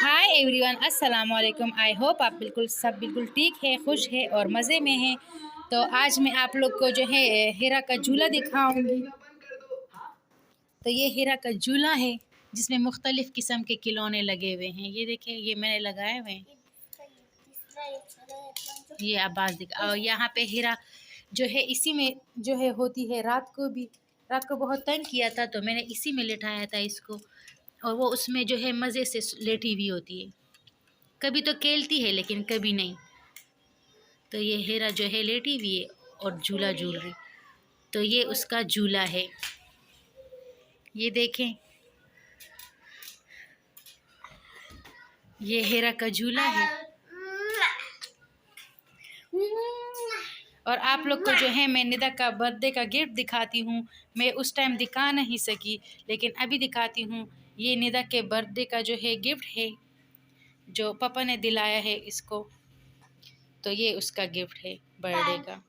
Hi everyone, अस्सलाम वालेकुम। I hope आप सब बिल्कुल ठीक है, खुश है और मज़े में हैं। तो आज मैं आप लोग को जो है हीरा का झूला दिखाऊंगी। तो ये हीरा का झूला है जिसमें मुख्तलिफ़ किस्म के खिलौने लगे हुए हैं। ये देखिए, ये मैंने लगाए हुए हैं। ये आवाज़ दिखा। और यहाँ पे हीरा जो है इसी में जो है होती है। रात को बहुत तंग किया था तो मैंने इसी में लिटाया था इसको, और वो उसमें जो है मज़े से लेटी हुई होती है। कभी तो खेलती है लेकिन कभी नहीं। तो ये हीरा जो है लेटी हुई है और झूला झूल रही। तो ये उसका झूला है, ये देखें, ये हीरा का झूला है। और आप लोग को जो है मैं निदा का बर्थडे का गिफ्ट दिखाती हूँ। मैं उस टाइम दिखा नहीं सकी लेकिन अभी दिखाती हूँ। ये निदा के बर्थडे का जो है गिफ्ट है, जो पापा ने दिलाया है इसको। तो ये उसका गिफ्ट है बर्थडे का।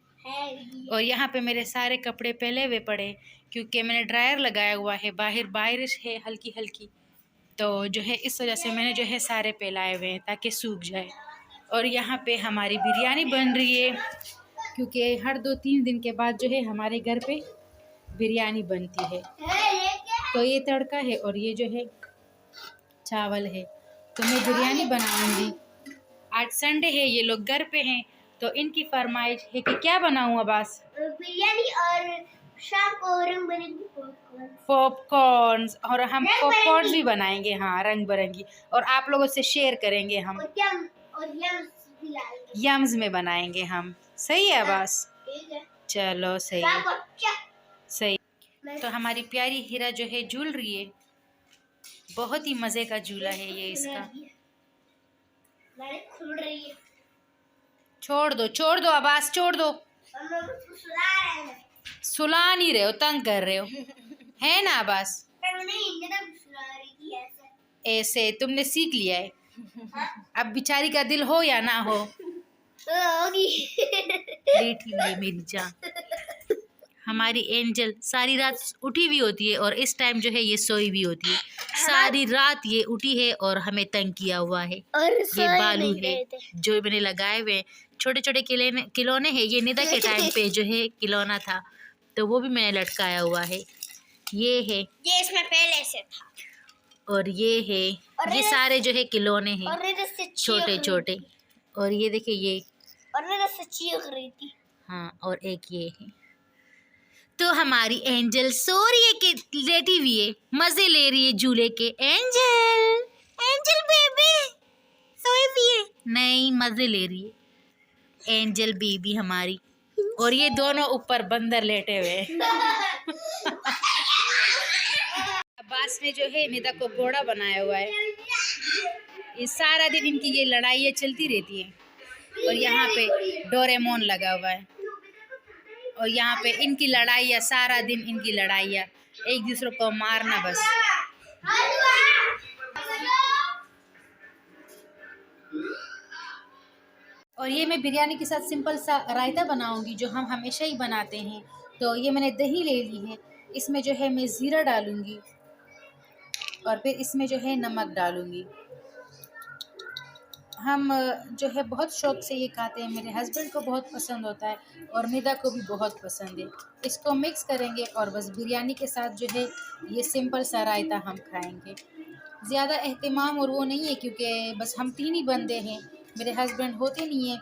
और यहाँ पे मेरे सारे कपड़े पहले हुए पड़े क्योंकि मैंने ड्रायर लगाया हुआ है। बाहर बारिश है हल्की हल्की, तो जो है इस वजह से मैंने जो है सारे फैलाए हुए हैं ताकि सूख जाए। और यहाँ पे हमारी बिरयानी बन रही है क्योंकि हर 2-3 दिन के बाद जो है हमारे घर पे बिरयानी बनती है। तो ये तड़का है और ये जो है चावल है। तो मैं बिरयानी बनाऊंगी। आज संडे है, ये लोग घर पे हैं तो इनकी फरमाइश है कि क्या बनाऊं अब्बास? बिरयानी, और शाम को रंग बिरंगी पॉपकॉर्न्स। और हम पॉपकॉर्न भी बनाएंगे, हाँ, रंग बिरंगी। और आप लोगों से शेयर करेंगे हम। और यम्स में बनाएंगे हम। सही है अब्बास? चलो सही है, सही। तो हमारी प्यारी हीरा जो है झूल रही है। बहुत ही मज़े का झूला है ये इसका। खुल रही है। छोड़ दो अब्बास, छोड़ दो। सुला नहीं रहे हो, तंग कर रहे हो, है ना अब्बास? ऐसे तुमने सीख लिया है। अब बेचारी का दिल हो या ना हो, लेटी हुई है मेरी जान। हमारी एंजल सारी रात उठी हुई होती है और इस टाइम जो है ये सोई भी होती है। सारी रात ये उठी है और हमें तंग किया हुआ है। और ये बालू है जो मैंने लगाए हुए, छोटे छोटे खिलौने हैं। ये निदा के टाइम पे जो है खिलौना था तो वो भी मैंने लटकाया हुआ है। ये है, ये इसमें पहले से था। और ये है, ये सारे जो है खिलौने हैं छोटे छोटे। और ये देखिए ये, और निदा से चीख रही थी। हाँ, और एक ये है। तो हमारी एंजल सो रही है कि लेटी हुई है, मजे ले रही है झूले के। एंजल, एंजल बेबी सोई हुई है? नहीं, मजे ले रही है एंजल बेबी हमारी। और ये दोनों ऊपर बंदर लेटे हुए हैं। अब्बास ने जो है निदा को घोड़ा बनाया हुआ है। ये सारा दिन इनकी ये लड़ाइयाँ चलती रहती है। और यहाँ पे डोरेमोन लगा हुआ है। और यहाँ पे इनकी लड़ाइयाँ, सारा दिन इनकी लड़ाइयाँ, एक दूसरे को मारना बस। और ये मैं बिरयानी के साथ सिंपल सा रायता बनाऊंगी जो हम हमेशा ही बनाते हैं। तो ये मैंने दही ले ली है, इसमें जो है मैं ज़ीरा डालूंगी और फिर इसमें जो है नमक डालूंगी। हम जो है बहुत शौक़ से ये खाते हैं। मेरे हस्बैंड को बहुत पसंद होता है और निदा को भी बहुत पसंद है। इसको मिक्स करेंगे और बस बिरयानी के साथ जो है ये सिंपल सा रायता हम खाएंगे। ज़्यादा एहतमाम और वो नहीं है क्योंकि बस हम 3 ही बंदे हैं, मेरे हस्बैंड होते नहीं हैं,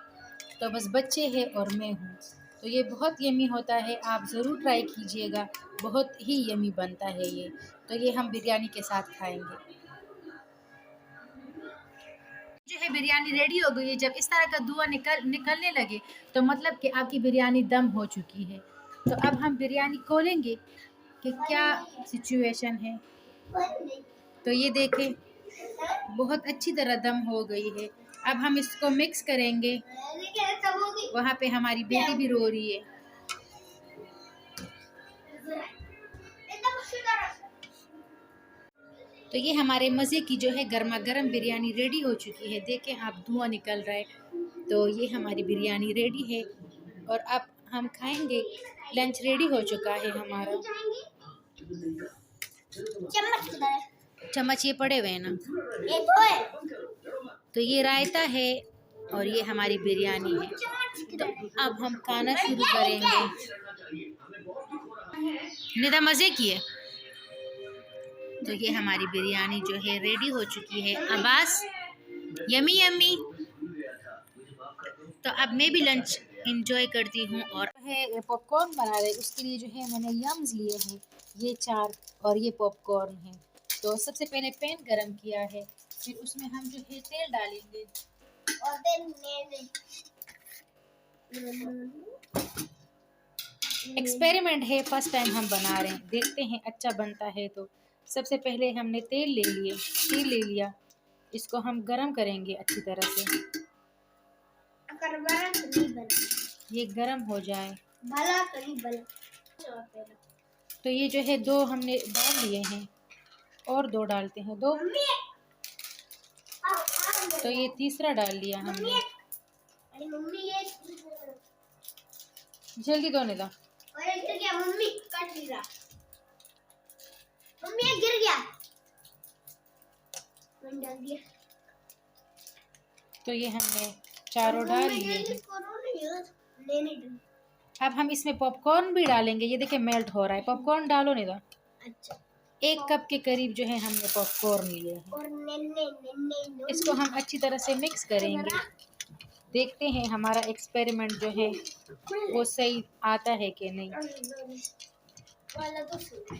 तो बस बच्चे हैं और मैं हूँ। तो ये बहुत यमी होता है, आप ज़रूर ट्राई कीजिएगा, बहुत ही यमी बनता है ये। तो ये हम बिरयानी के साथ खाएँगे। जो है बिरयानी रेडी हो गई है। जब इस तरह का धुआं निकलने लगे तो मतलब कि आपकी बिरयानी दम हो चुकी है। तो अब हम बिरयानी खोलेंगे कि क्या सिचुएशन है। तो ये देखें, बहुत अच्छी तरह दम हो गई है। अब हम इसको मिक्स करेंगे। वहाँ पे हमारी बेटी भी रो रही है। तो ये हमारे मज़े की जो है गर्मा गर्म बिरयानी रेडी हो चुकी है। देखें आप, धुआं निकल रहा है। तो ये हमारी बिरयानी रेडी है और अब हम खाएंगे। लंच रेडी हो चुका है हमारा। चम्मच ये पड़े हुए हैं ना, ये तो है। तो ये रायता है और ये हमारी बिरयानी है। तो अब हम खाना शुरू करेंगे। निदा मज़े किए। तो ये हमारी बिरयानी जो है रेडी हो चुकी है। Abbas yummy yummy. तो अब मैं भी लंच इंजॉय करती हूँ और है पॉपकॉर्न बना रहे। उसके लिए जो है मैंने यम्स लिए हैं, ये 4 और ये पॉपकॉर्न है। तो सबसे पहले पैन गरम किया है, फिर उसमें हम जो है तेल डालेंगे और फिर एक्सपेरिमेंट है, फर्स्ट टाइम हम बना रहे हैं, देखते हैं अच्छा बनता है तो। सबसे पहले हमने तेल ले लिया। इसको हम गरम करेंगे अच्छी तरह से। अगर बड़ा तो नहीं बना, ये गरम हो जाए भला तो नहीं बना। तो ये जो है 2 हमने डाल लिए हैं और 2 डालते हैं 2। मम्मी तो ये तीसरा डाल लिया हमने। अरे मम्मी ये जल्दी दो निदा। और एक गिर गया, मम्मी कट लिया। मम्मी ये गिर गया, मैंने डाल दिया। तो ये हमने चारों डाल लिए हैं। अब हम इसमें पॉपकॉर्न भी डालेंगे। ये देखिए मेल्ट हो रहा है। पॉपकॉर्न डालो निदा। अच्छा 1 कप के करीब जो है हमने पॉपकॉर्न लिए हैं। और ने इसको हम अच्छी तरह से मिक्स करेंगे। देखते हैं हमारा एक्सपेरिमेंट जो है वो सही आता है कि नहीं। वाला तो सुन।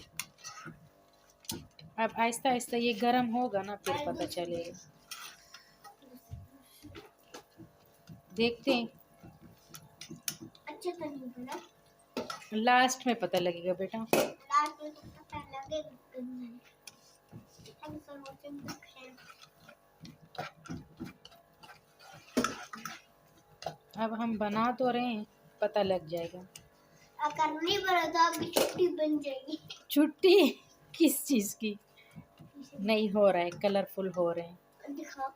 अब आहिस्ता आहिस्ता ये गर्म होगा ना, फिर पता चलेगा। देखते हैं, अच्छा तो नहीं बना, लास्ट में पता लगेगा बेटा। लास्ट में तो पता लगेगा। हम समोसे में खाएं। अब हम बना तो रहे हैं, पता लग जाएगा। अगर नहीं बना तो आपकी छुट्टी बन जाएगी। छुट्टी किस चीज की? नहीं हो रहा है, कलरफुल हो रहे हैं। दिखाओ।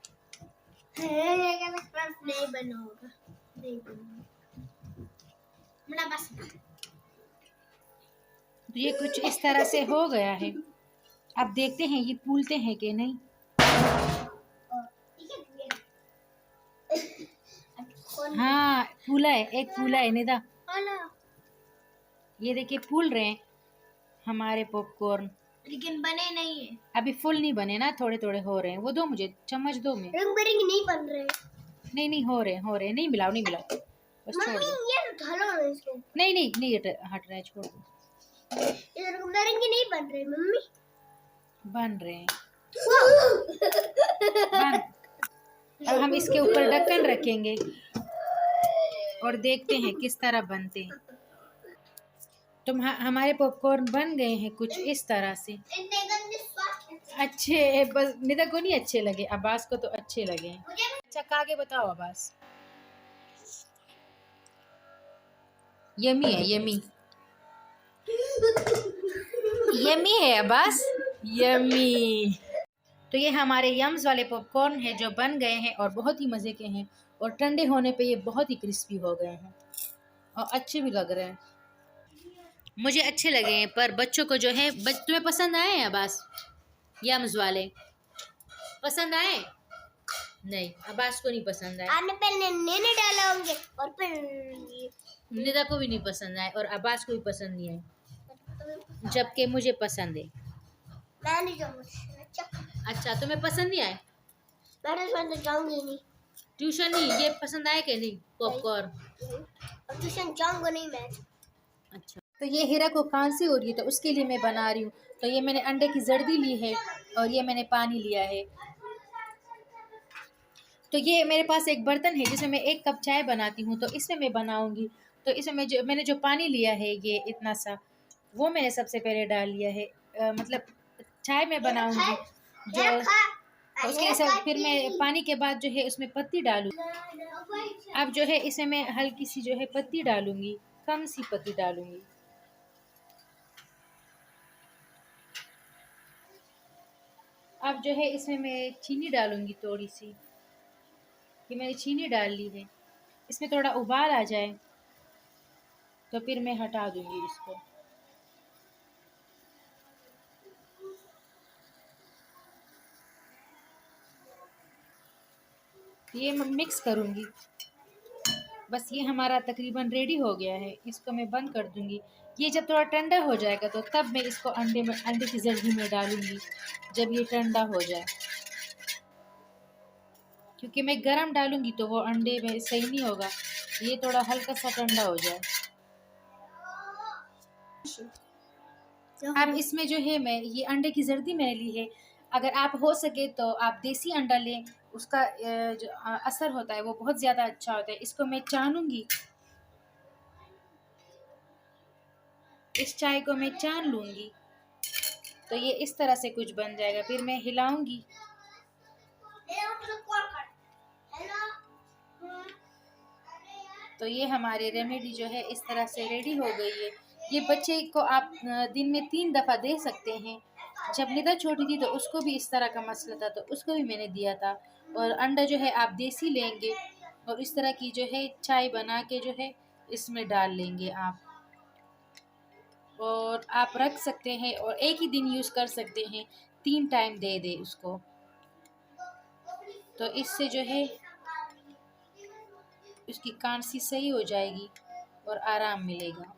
नहीं बना होगा, नहीं बना मेरा बस। तो ये कुछ इस तरह से हो गया है। अब देखते हैं ये फूलते हैं कि नहीं। हाँ फूला है, एक फूला है निदा। ये देखिए फूल रहे हैं हमारे पॉपकॉर्न, लेकिन बने नहीं है। अभी फुल नहीं बने ना, थोड़े थोड़े हो रहे हैं। वो दो मुझे चम्मच दो। में रंग बिरंगी नहीं बन रहे। नहीं हो रहे नहीं मिलाओ बस छोड़ मम्मी दो। ये तो ढलो ना इसको। नहीं हट रहा है, छोड़ दो। ये रंग बिरंगी नहीं बन रहे मम्मी। बन रहे हैं बन। अब हम इसके ऊपर ढक्कन रखेंगे और देखते हैं किस तरह बनते हैं। तो हमारे पॉपकॉर्न बन गए हैं कुछ इस तरह से। अच्छे बस निदा को नहीं अच्छे लगे, अब्बास को तो अच्छे लगे हैं। अच्छा खा के बताओ अब्बास। यमी है, यमी यमी है अब्बास, यमी। तो ये हमारे यम्स वाले पॉपकॉर्न है जो बन गए हैं और बहुत ही मज़े के हैं। और ठंडे होने पे ये बहुत ही क्रिस्पी हो गए हैं और अच्छे भी लग रहे हैं। मुझे अच्छे लगे हैं, पर बच्चों को जो है तुम्हें पसंद आए हैं अब्बास? यम्स वाले पसंद आए? नहीं, अब्बास को नहीं पसंद आए। आपने पहले नेने डाला होंगे और फिर निदा को भी नहीं पसंद आए और अब्बास को भी पसंद नहीं आए, जबकि मुझे पसंद है। मैंने जो अच्छा तुम्हें पसंद नहीं आए? मैंने तो जाऊंगी नहीं ट्यूशन नहीं, ये पसंद आए कि नहीं पॉपकॉर्न? और ट्यूशन जाऊंगा नहीं मैं। अच्छा तो ये हीरा को खांसी हो रही है तो उसके लिए मैं बना रही हूँ। तो ये मैंने अंडे की जर्दी ली है और ये मैंने पानी लिया है। तो ये मेरे पास एक बर्तन है जिसमें मैं 1 कप चाय बनाती हूँ, तो इसमें मैं बनाऊँगी। तो इसमें मैंने जो पानी लिया है ये इतना सा, वो मैंने सबसे पहले डाल लिया है। मतलब चाय में बनाऊँगी जो, तो उसके लिए फिर मैं पानी के बाद जो है उसमें पत्ती डालूँ। अब जो है इसमें मैं हल्की सी जो है पत्ती डालूँगी, कम सी पत्ती डालूँगी। अब जो है इसमें मैं चीनी डालूँगी थोड़ी सी। ये मैंने चीनी डाल ली है। इसमें थोड़ा उबाल आ जाए तो फिर मैं हटा दूँगी इसको। ये मैं मिक्स करूँगी। बस ये हमारा तकरीबन रेडी हो गया है, इसको मैं बंद कर दूँगी। ये जब थोड़ा ठंडा हो जाएगा तो तब मैं इसको अंडे की जर्दी में डालूँगी, जब ये ठंडा हो जाए, क्योंकि मैं गरम डालूँगी तो वो अंडे में सही नहीं होगा। ये थोड़ा हल्का सा ठंडा हो जाए। अब इसमें जो है मैं ये अंडे की जर्दी मैंने ली है। अगर आप हो सके तो आप देसी अंडा लें, उसका जो असर होता है वो बहुत ज़्यादा अच्छा होता है। इसको मैं छानूंगी, इस चाय को मैं छान लूँगी तो ये इस तरह से कुछ बन जाएगा। फिर मैं हिलाऊंगी। तो ये हमारी रेमेडी जो है इस तरह से रेडी हो गई है। ये बच्चे को आप दिन में 3 दफ़ा दे सकते हैं। जब निदा छोटी थी तो उसको भी इस तरह का मसला था तो उसको भी मैंने दिया था। और अंडा जो है आप देसी लेंगे और इस तरह की जो है चाय बना के जो है इसमें डाल लेंगे आप, और आप रख सकते हैं और एक ही दिन यूज़ कर सकते हैं, 3 टाइम दे दे उसको। तो इससे जो है उसकी खांसी सही हो जाएगी और आराम मिलेगा।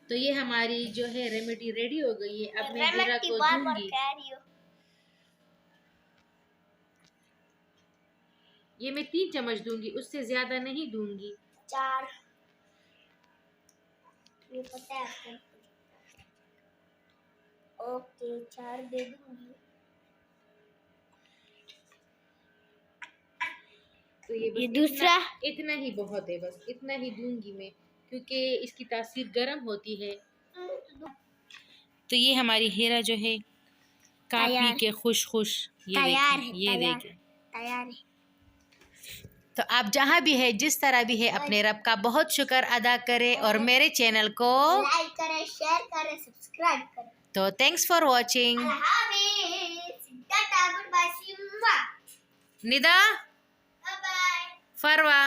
तो ये हमारी जो है रेमेडी रेडी हो गई है। अब मैं हीरा को दूंगी। ये मैं 3 चम्मच दूंगी, उससे ज्यादा नहीं दूंगी। 4, ये पता है आपको। ओके 4 दे दूंगी। तो ये बस दूसरा इतना ही बहुत है, बस इतना ही दूंगी मैं, क्योंकि इसकी तासीर गर्म होती है। तो ये हमारी हीरा जो है काफी के खुश खुश ये देखिए तैयार है। तो आप जहाँ भी है, जिस तरह भी है, अपने रब का बहुत शुक्र अदा करें और मेरे चैनल को लाइक करें, शेयर करें, सब्सक्राइब करें। तो thanks for watching. Nida, Farwa.